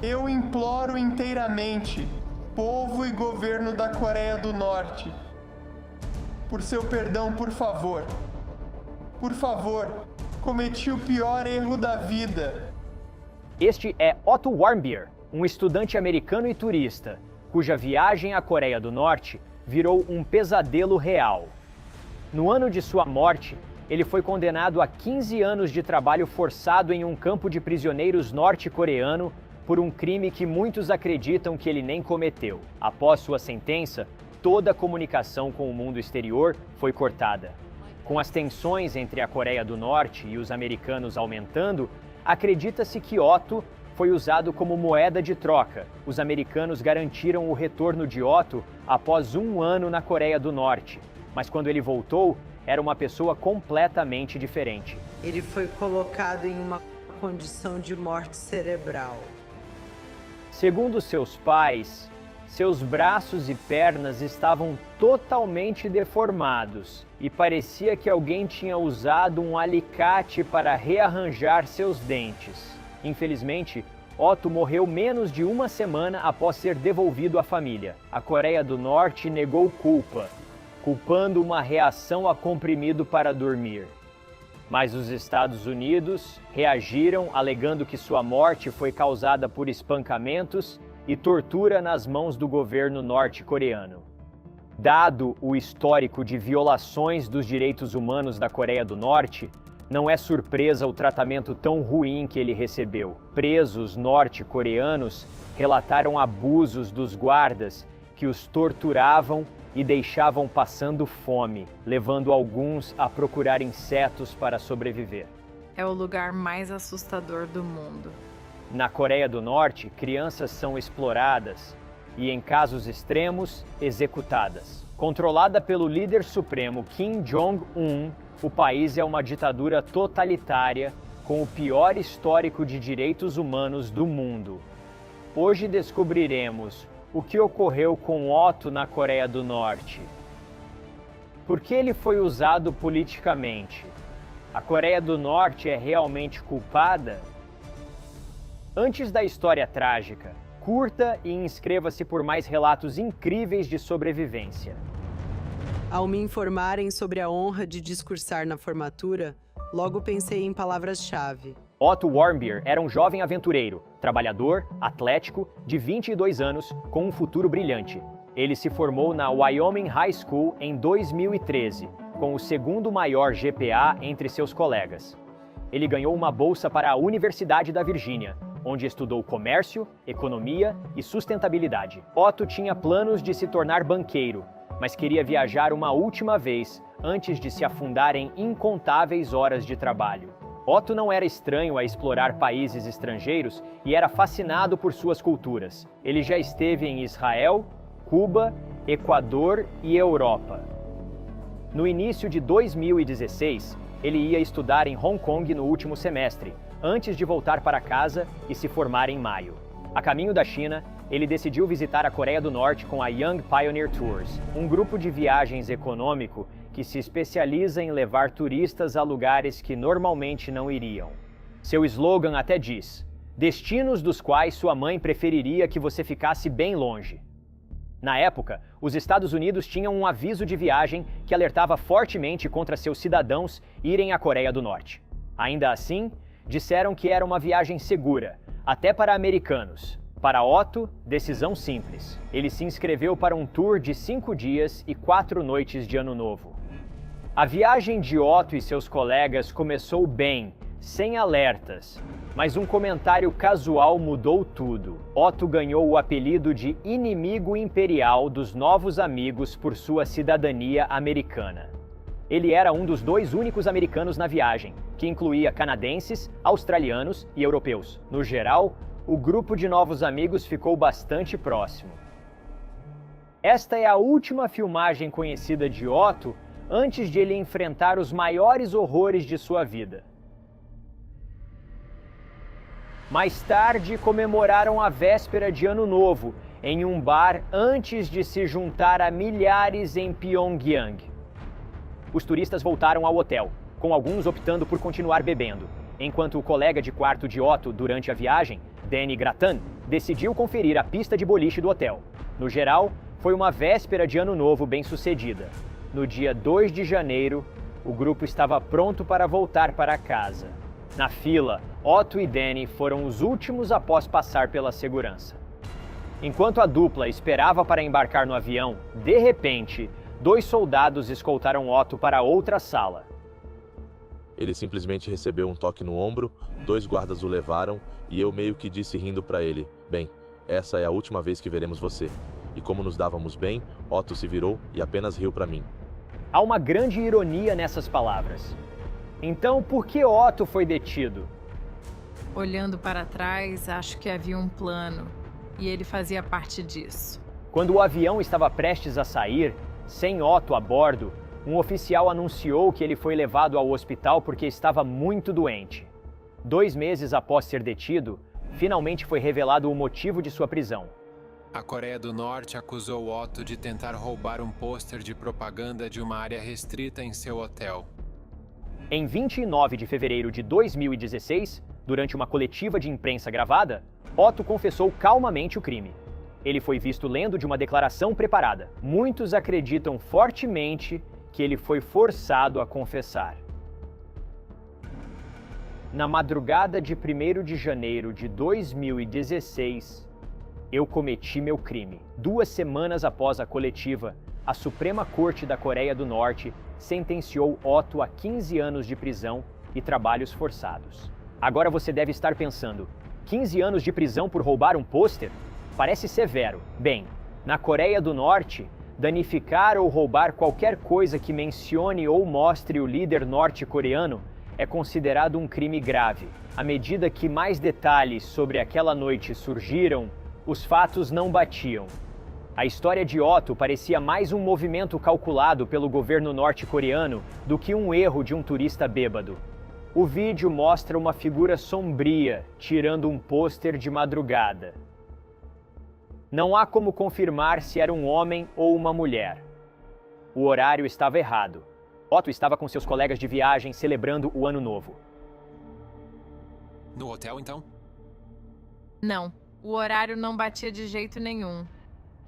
Eu imploro inteiramente, povo e governo da Coreia do Norte, por seu perdão, por favor. Por favor, cometi o pior erro da vida. Este é Otto Warmbier, um estudante americano e turista, cuja viagem à Coreia do Norte virou um pesadelo real. No ano de sua morte, ele foi condenado a 15 anos de trabalho forçado em um campo de prisioneiros norte-coreano por um crime que muitos acreditam que ele nem cometeu. Após sua sentença, toda a comunicação com o mundo exterior foi cortada. Com as tensões entre a Coreia do Norte e os americanos aumentando, acredita-se que Otto foi usado como moeda de troca. Os americanos garantiram o retorno de Otto após um ano na Coreia do Norte, mas quando ele voltou, era uma pessoa completamente diferente. Ele foi colocado em uma condição de morte cerebral. Segundo seus pais, seus braços e pernas estavam totalmente deformados e parecia que alguém tinha usado um alicate para rearranjar seus dentes. Infelizmente, Otto morreu menos de uma semana após ser devolvido à família. A Coreia do Norte negou culpa, culpando uma reação a comprimido para dormir. Mas os Estados Unidos reagiram alegando que sua morte foi causada por espancamentos e tortura nas mãos do governo norte-coreano. Dado o histórico de violações dos direitos humanos da Coreia do Norte, não é surpresa o tratamento tão ruim que ele recebeu. Presos norte-coreanos relataram abusos dos guardas que os torturavam e deixavam passando fome, levando alguns a procurar insetos para sobreviver. É o lugar mais assustador do mundo. Na Coreia do Norte, crianças são exploradas e, em casos extremos, executadas. Controlada pelo líder supremo Kim Jong-un, o país é uma ditadura totalitária com o pior histórico de direitos humanos do mundo. Hoje descobriremos o que ocorreu com Otto na Coreia do Norte. Por que ele foi usado politicamente? A Coreia do Norte é realmente culpada? Antes da história trágica, curta e inscreva-se por mais relatos incríveis de sobrevivência. Ao me informarem sobre a honra de discursar na formatura, logo pensei em palavras-chave. Otto Warmbier era um jovem aventureiro, trabalhador, atlético, de 22 anos, com um futuro brilhante. Ele se formou na Wyoming High School em 2013, com o segundo maior GPA entre seus colegas. Ele ganhou uma bolsa para a Universidade da Virgínia, onde estudou comércio, economia e sustentabilidade. Otto tinha planos de se tornar banqueiro, mas queria viajar uma última vez antes de se afundar em incontáveis horas de trabalho. Otto não era estranho a explorar países estrangeiros e era fascinado por suas culturas. Ele já esteve em Israel, Cuba, Equador e Europa. No início de 2016, ele ia estudar em Hong Kong no último semestre, antes de voltar para casa e se formar em maio. A caminho da China, ele decidiu visitar a Coreia do Norte com a Young Pioneer Tours, um grupo de viagens econômico que se especializa em levar turistas a lugares que normalmente não iriam. Seu slogan até diz: destinos dos quais sua mãe preferiria que você ficasse bem longe. Na época, os Estados Unidos tinham um aviso de viagem que alertava fortemente contra seus cidadãos irem à Coreia do Norte. Ainda assim, disseram que era uma viagem segura, até para americanos. Para Otto, decisão simples. Ele se inscreveu para um tour de 5 dias e 4 noites de Ano Novo. A viagem de Otto e seus colegas começou bem, sem alertas, mas um comentário casual mudou tudo. Otto ganhou o apelido de inimigo imperial dos novos amigos por sua cidadania americana. Ele era um dos 2 únicos americanos na viagem, que incluía canadenses, australianos e europeus. No geral, o grupo de novos amigos ficou bastante próximo. Esta é a última filmagem conhecida de Otto antes de ele enfrentar os maiores horrores de sua vida. Mais tarde, comemoraram a véspera de Ano Novo em um bar antes de se juntar a milhares em Pyongyang. Os turistas voltaram ao hotel, com alguns optando por continuar bebendo. enquanto o colega de quarto de Otto durante a viagem, Danny Gratan, decidiu conferir a pista de boliche do hotel. No geral, foi uma véspera de Ano Novo bem-sucedida. No dia 2 de janeiro, o grupo estava pronto para voltar para casa. Na fila, Otto e Danny foram os últimos após passar pela segurança. Enquanto a dupla esperava para embarcar no avião, de repente, 2 soldados escoltaram Otto para outra sala. Ele simplesmente recebeu um toque no ombro, 2 guardas o levaram e eu meio que disse rindo para ele: "Bem, essa é a última vez que veremos você." E como nos dávamos bem, Otto se virou e apenas riu para mim. Há uma grande ironia nessas palavras. Então, por que Otto foi detido? Olhando para trás, acho que havia um plano, e ele fazia parte disso. Quando o avião estava prestes a sair, sem Otto a bordo, um oficial anunciou que ele foi levado ao hospital porque estava muito doente. 2 meses após ser detido, finalmente foi revelado o motivo de sua prisão. A Coreia do Norte acusou Otto de tentar roubar um pôster de propaganda de uma área restrita em seu hotel. Em 29 de fevereiro de 2016, durante uma coletiva de imprensa gravada, Otto confessou calmamente o crime. Ele foi visto lendo de uma declaração preparada. Muitos acreditam fortemente que ele foi forçado a confessar. Na madrugada de 1º de janeiro de 2016, eu cometi meu crime. 2 semanas após a coletiva, a Suprema Corte da Coreia do Norte sentenciou Otto a 15 anos de prisão e trabalhos forçados. Agora você deve estar pensando, 15 anos de prisão por roubar um pôster? Parece severo. Bem, na Coreia do Norte, danificar ou roubar qualquer coisa que mencione ou mostre o líder norte-coreano é considerado um crime grave. À medida que mais detalhes sobre aquela noite surgiram, os fatos não batiam. A história de Otto parecia mais um movimento calculado pelo governo norte-coreano do que um erro de um turista bêbado. O vídeo mostra uma figura sombria tirando um pôster de madrugada. Não há como confirmar se era um homem ou uma mulher. O horário estava errado. Otto estava com seus colegas de viagem celebrando o Ano Novo. No hotel, então? Não, o horário não batia de jeito nenhum.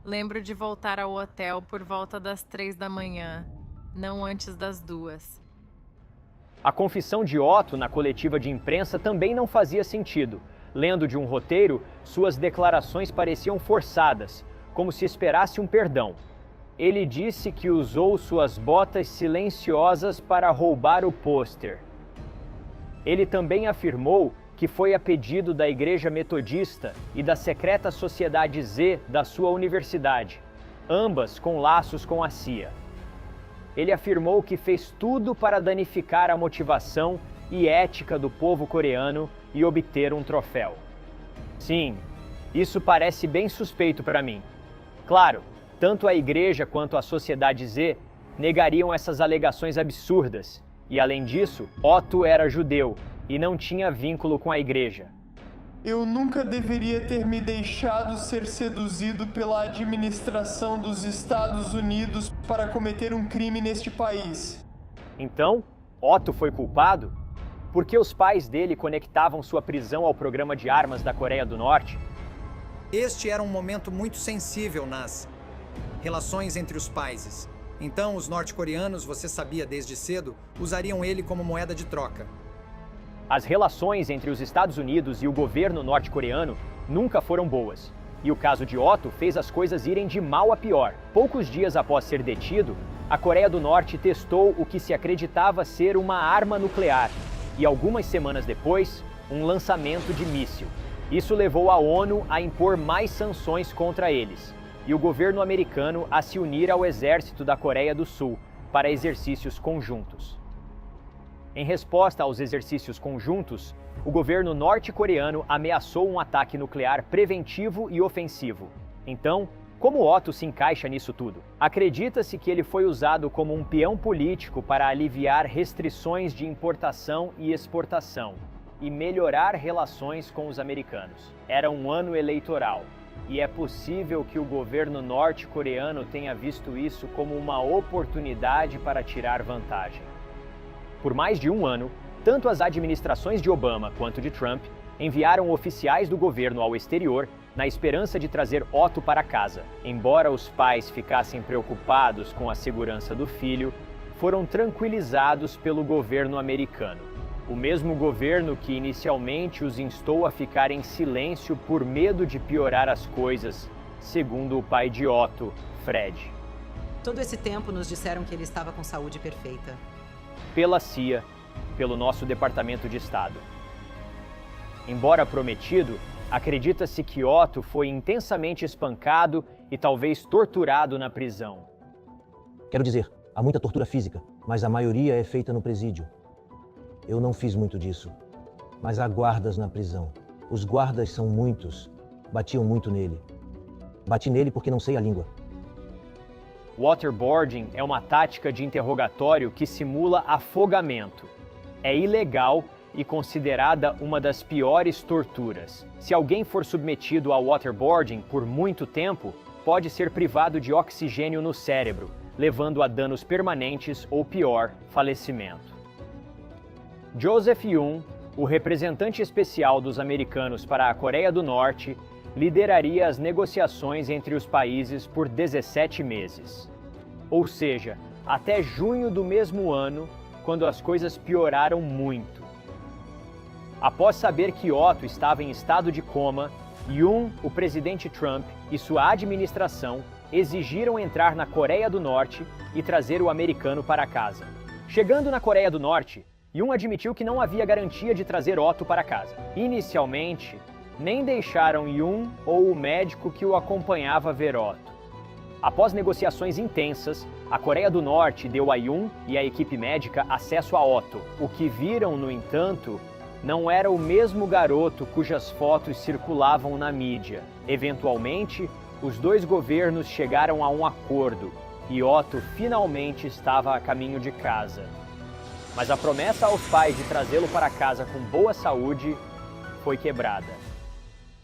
Lembro de voltar ao hotel por volta das 3 da manhã, não antes das 2. A confissão de Otto na coletiva de imprensa também não fazia sentido. Lendo de um roteiro, suas declarações pareciam forçadas, como se esperasse um perdão. Ele disse que usou suas botas silenciosas para roubar o pôster. Ele também afirmou que foi a pedido da Igreja Metodista e da secreta Sociedade Z da sua universidade, ambas com laços com a CIA. Ele afirmou que fez tudo para danificar a motivação e ética do povo coreano e obter um troféu. Sim, isso parece bem suspeito para mim. Claro, tanto a Igreja quanto a Sociedade Z negariam essas alegações absurdas, e além disso, Otto era judeu e não tinha vínculo com a Igreja. Eu nunca deveria ter me deixado ser seduzido pela administração dos Estados Unidos para cometer um crime neste país. Então, Otto foi culpado? Por que os pais dele conectavam sua prisão ao programa de armas da Coreia do Norte? Este era um momento muito sensível nas relações entre os países. Então, os norte-coreanos, você sabia desde cedo, usariam ele como moeda de troca. As relações entre os Estados Unidos e o governo norte-coreano nunca foram boas. E o caso de Otto fez as coisas irem de mal a pior. Poucos dias após ser detido, a Coreia do Norte testou o que se acreditava ser uma arma nuclear. E algumas semanas depois, um lançamento de míssil. Isso levou a ONU a impor mais sanções contra eles, e o governo americano a se unir ao exército da Coreia do Sul para exercícios conjuntos. Em resposta aos exercícios conjuntos, o governo norte-coreano ameaçou um ataque nuclear preventivo e ofensivo. Então, como Otto se encaixa nisso tudo? Acredita-se que ele foi usado como um peão político para aliviar restrições de importação e exportação e melhorar relações com os americanos. Era um ano eleitoral, e é possível que o governo norte-coreano tenha visto isso como uma oportunidade para tirar vantagem. Por mais de um ano, Tanto as administrações de Obama quanto de Trump enviaram oficiais do governo ao exterior na esperança de trazer Otto para casa. Embora os pais ficassem preocupados com a segurança do filho, foram tranquilizados pelo governo americano. O mesmo governo que inicialmente os instou a ficar em silêncio por medo de piorar as coisas, segundo o pai de Otto, Fred. Todo esse tempo nos disseram que ele estava com saúde perfeita. Pela CIA, pelo nosso Departamento de Estado. Embora prometido, acredita-se que Otto foi intensamente espancado e talvez torturado na prisão. Quero dizer, há muita tortura física, mas a maioria é feita no presídio. Eu não fiz muito disso, mas há guardas na prisão. Os guardas são muitos, batiam muito nele. Bati nele porque não sei a língua. Waterboarding é uma tática de interrogatório que simula afogamento. É ilegal e considerada uma das piores torturas. Se alguém for submetido ao waterboarding por muito tempo, pode ser privado de oxigênio no cérebro, levando a danos permanentes ou, pior, falecimento. Joseph Yun, o representante especial dos americanos para a Coreia do Norte, lideraria as negociações entre os países por 17 meses. Ou seja, até junho do mesmo ano, quando as coisas pioraram muito. Após saber que Otto estava em estado de coma, Yun, o presidente Trump e sua administração exigiram entrar na Coreia do Norte e trazer o americano para casa. Chegando na Coreia do Norte, Yun admitiu que não havia garantia de trazer Otto para casa. Inicialmente, nem deixaram Yun ou o médico que o acompanhava ver Otto. Após negociações intensas, a Coreia do Norte deu a Yun e a equipe médica acesso a Otto. O que viram, no entanto, não era o mesmo garoto cujas fotos circulavam na mídia. Eventualmente, os dois governos chegaram a um acordo e Otto finalmente estava a caminho de casa. Mas a promessa aos pais de trazê-lo para casa com boa saúde foi quebrada.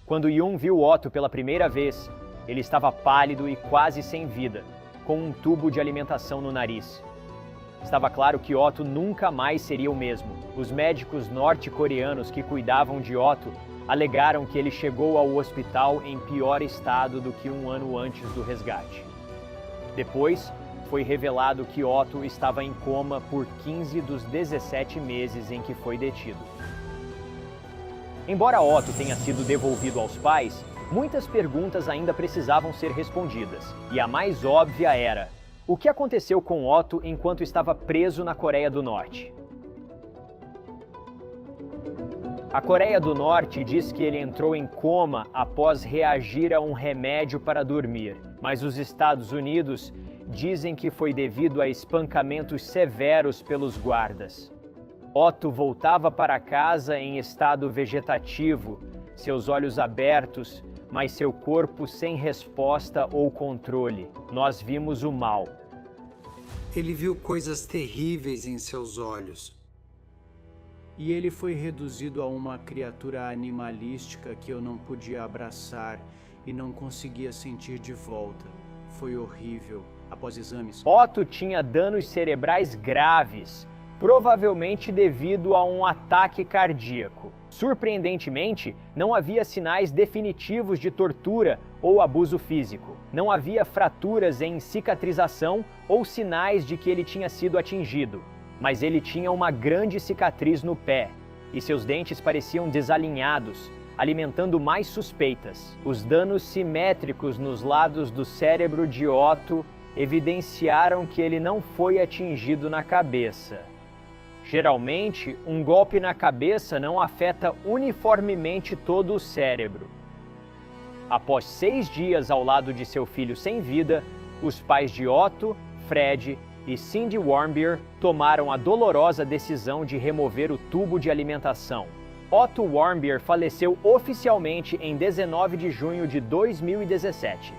Quando Yun viu Otto pela primeira vez, ele estava pálido e quase sem vida, com um tubo de alimentação no nariz. Estava claro que Otto nunca mais seria o mesmo. Os médicos norte-coreanos que cuidavam de Otto alegaram que ele chegou ao hospital em pior estado do que um ano antes do resgate. Depois, foi revelado que Otto estava em coma por 15 dos 17 meses em que foi detido. Embora Otto tenha sido devolvido aos pais, muitas perguntas ainda precisavam ser respondidas, e a mais óbvia era: o que aconteceu com Otto enquanto estava preso na Coreia do Norte? A Coreia do Norte diz que ele entrou em coma após reagir a um remédio para dormir, mas os Estados Unidos dizem que foi devido a espancamentos severos pelos guardas. Otto voltava para casa em estado vegetativo, seus olhos abertos, mas seu corpo sem resposta ou controle. Nós vimos o mal. Ele viu coisas terríveis em seus olhos. E ele foi reduzido a uma criatura animalística que eu não podia abraçar e não conseguia sentir de volta. Foi horrível. Após exames, Otto tinha danos cerebrais graves, provavelmente devido a um ataque cardíaco. Surpreendentemente, não havia sinais definitivos de tortura ou abuso físico. Não havia fraturas em cicatrização ou sinais de que ele tinha sido atingido. Mas ele tinha uma grande cicatriz no pé, e seus dentes pareciam desalinhados, alimentando mais suspeitas. Os danos simétricos nos lados do cérebro de Otto evidenciaram que ele não foi atingido na cabeça. Geralmente, um golpe na cabeça não afeta uniformemente todo o cérebro. Após 6 dias ao lado de seu filho sem vida, os pais de Otto, Fred e Cindy Warmbier tomaram a dolorosa decisão de remover o tubo de alimentação. Otto Warmbier faleceu oficialmente em 19 de junho de 2017.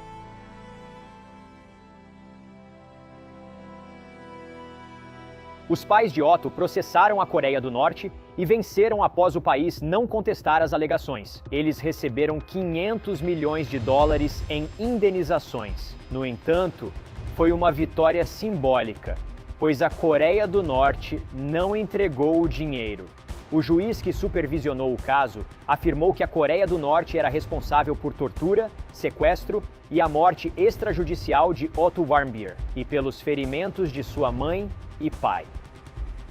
Os pais de Otto processaram a Coreia do Norte e venceram após o país não contestar as alegações. Eles receberam 500 milhões de dólares em indenizações. No entanto, foi uma vitória simbólica. pois a Coreia do Norte não entregou o dinheiro. O juiz que supervisionou o caso afirmou que a Coreia do Norte era responsável por tortura, sequestro e a morte extrajudicial de Otto Warmbier e pelos ferimentos de sua mãe e pai.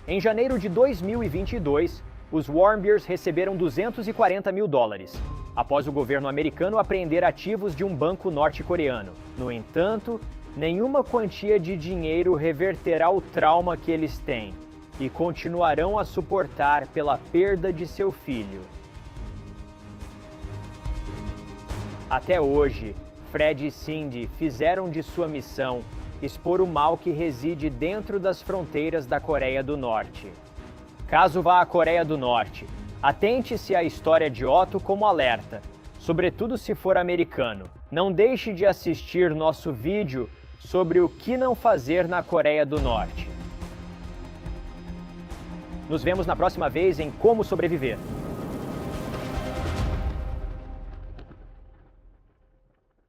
Em janeiro de 2022, os Warmbiers receberam $240 mil, após o governo americano apreender ativos de um banco norte-coreano. No entanto, nenhuma quantia de dinheiro reverterá o trauma que eles têm e continuarão a suportar pela perda de seu filho. Até hoje, Fred e Cindy fizeram de sua missão expor o mal que reside dentro das fronteiras da Coreia do Norte. Caso vá à Coreia do Norte, atente-se à história de Otto como alerta, sobretudo se for americano. Não deixe de assistir nosso vídeo sobre o que não fazer na Coreia do Norte. Nos vemos na próxima vez em Como Sobreviver.